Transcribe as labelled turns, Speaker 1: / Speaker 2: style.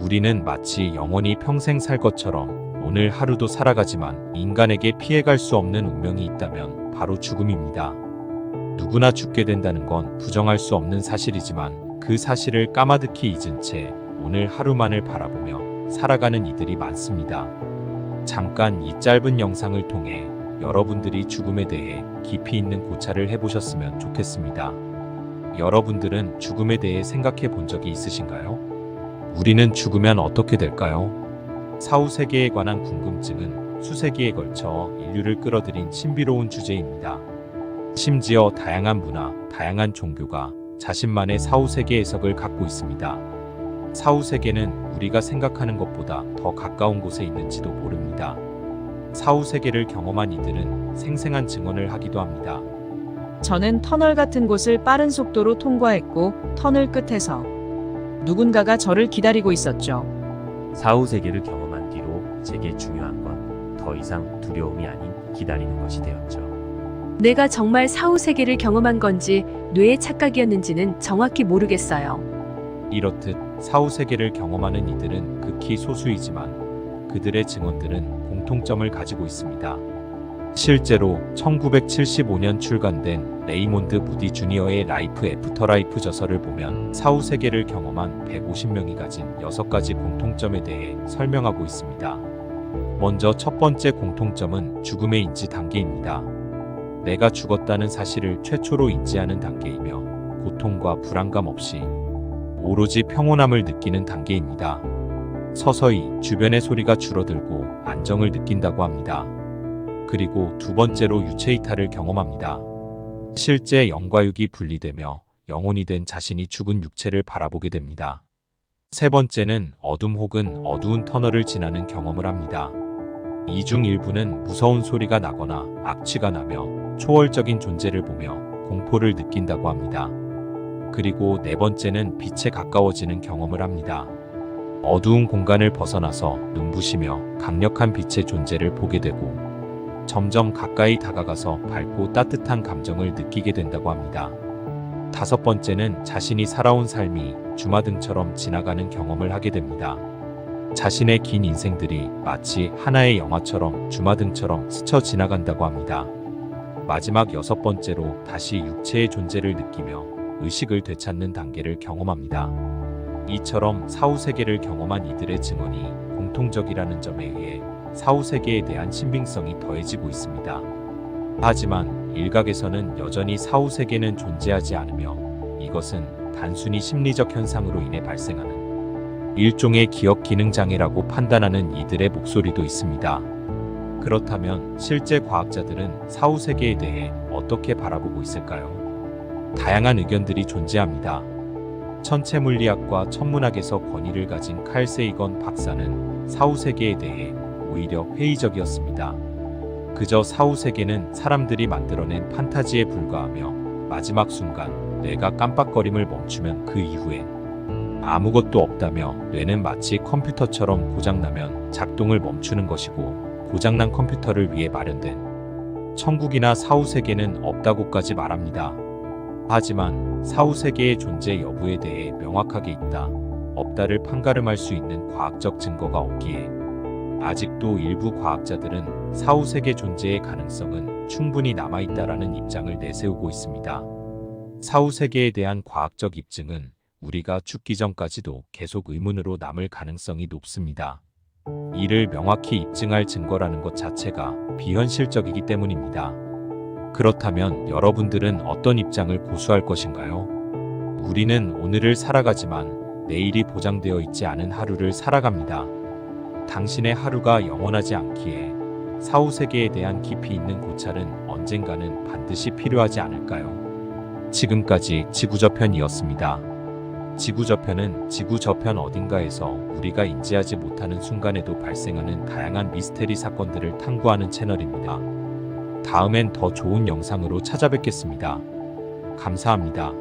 Speaker 1: 우리는 마치 영원히 평생 살 것처럼 오늘 하루도 살아가지만 인간에게 피해갈 수 없는 운명이 있다면 바로 죽음입니다. 누구나 죽게 된다는 건 부정할 수 없는 사실이지만 그 사실을 까마득히 잊은 채 오늘 하루만을 바라보며 살아가는 이들이 많습니다. 잠깐 이 짧은 영상을 통해 여러분들이 죽음에 대해 깊이 있는 고찰을 해보셨으면 좋겠습니다. 여러분들은 죽음에 대해 생각해 본 적이 있으신가요? 우리는 죽으면 어떻게 될까요? 사후세계에 관한 궁금증은 수세기에 걸쳐 인류를 끌어들인 신비로운 주제입니다. 심지어 다양한 문화, 다양한 종교가 자신만의 사후세계 해석을 갖고 있습니다. 사후세계는 우리가 생각하는 것보다 더 가까운 곳에 있는지도 모릅니다. 사후세계를 경험한 이들은 생생한 증언을 하기도 합니다.
Speaker 2: 저는 터널 같은 곳을 빠른 속도로 통과했고 터널 끝에서 누군가가 저를 기다리고 있었죠.
Speaker 3: 사후 세계를 경험한 뒤로 제게 중요한 건 더 이상 두려움이 아닌 기다리는 것이 되었죠.
Speaker 4: 내가 정말 사후 세계를 경험한 건지 뇌의 착각이었는지는 정확히 모르겠어요.
Speaker 1: 이렇듯 사후세계를 경험하는 이들은 극히 소수이지만 그들의 증언들은 공통점을 가지고 있습니다. 실제로 1975년 출간된 레이몬드 무디 주니어의 라이프 애프터 라이프 저서를 보면 사후세계를 경험한 150명이 가진 6가지 공통점에 대해 설명하고 있습니다. 먼저 첫 번째 공통점은 죽음의 인지 단계입니다. 내가 죽었다는 사실을 최초로 인지하는 단계이며 고통과 불안감 없이 오로지 평온함을 느끼는 단계입니다. 서서히 주변의 소리가 줄어들고 안정을 느낀다고 합니다. 그리고 두 번째로 유체이탈을 경험합니다. 실제 영과 육이 분리되며 영혼이 된 자신이 죽은 육체를 바라보게 됩니다. 세 번째는 어둠 혹은 어두운 터널을 지나는 경험을 합니다. 이 중 일부는 무서운 소리가 나거나 악취가 나며 초월적인 존재를 보며 공포를 느낀다고 합니다. 그리고 네 번째는 빛에 가까워지는 경험을 합니다. 어두운 공간을 벗어나서 눈부시며 강력한 빛의 존재를 보게 되고 점점 가까이 다가가서 밝고 따뜻한 감정을 느끼게 된다고 합니다. 다섯 번째는 자신이 살아온 삶이 주마등처럼 지나가는 경험을 하게 됩니다. 자신의 긴 인생들이 마치 하나의 영화처럼 주마등처럼 스쳐 지나간다고 합니다. 마지막 여섯 번째로 다시 육체의 존재를 느끼며 의식을 되찾는 단계를 경험합니다. 이처럼 사후세계를 경험한 이들의 증언이 공통적이라는 점에 의해 사후세계에 대한 신빙성이 더해지고 있습니다. 하지만 일각에서는 여전히 사후세계는 존재하지 않으며 이것은 단순히 심리적 현상으로 인해 발생하는 일종의 기억 기능 장애라고 판단하는 이들의 목소리도 있습니다. 그렇다면 실제 과학자들은 사후세계에 대해 어떻게 바라보고 있을까요? 다양한 의견들이 존재합니다. 천체물리학과 천문학에서 권위를 가진 칼 세이건 박사는 사후세계에 대해 오히려 회의적이었습니다. 그저 사후세계는 사람들이 만들어낸 판타지에 불과하며 마지막 순간 뇌가 깜빡거림을 멈추면 그 이후엔 아무것도 없다며 뇌는 마치 컴퓨터처럼 고장나면 작동을 멈추는 것이고 고장난 컴퓨터를 위해 마련된 천국이나 사후세계는 없다고까지 말합니다. 하지만 사후세계의 존재 여부에 대해 명확하게 있다, 없다를 판가름할 수 있는 과학적 증거가 없기에 아직도 일부 과학자들은 사후세계 존재의 가능성은 충분히 남아있다라는 입장을 내세우고 있습니다. 사후세계에 대한 과학적 입증은 우리가 죽기 전까지도 계속 의문으로 남을 가능성이 높습니다. 이를 명확히 입증할 증거라는 것 자체가 비현실적이기 때문입니다. 그렇다면 여러분들은 어떤 입장을 고수할 것인가요? 우리는 오늘을 살아가지만 내일이 보장되어 있지 않은 하루를 살아갑니다. 당신의 하루가 영원하지 않기에 사후세계에 대한 깊이 있는 고찰은 언젠가는 반드시 필요하지 않을까요? 지금까지 지구저편이었습니다. 지구저편은 지구 저편 어딘가에서 우리가 인지하지 못하는 순간에도 발생하는 다양한 미스테리 사건들을 탐구하는 채널입니다. 다음엔 더 좋은 영상으로 찾아뵙겠습니다. 감사합니다.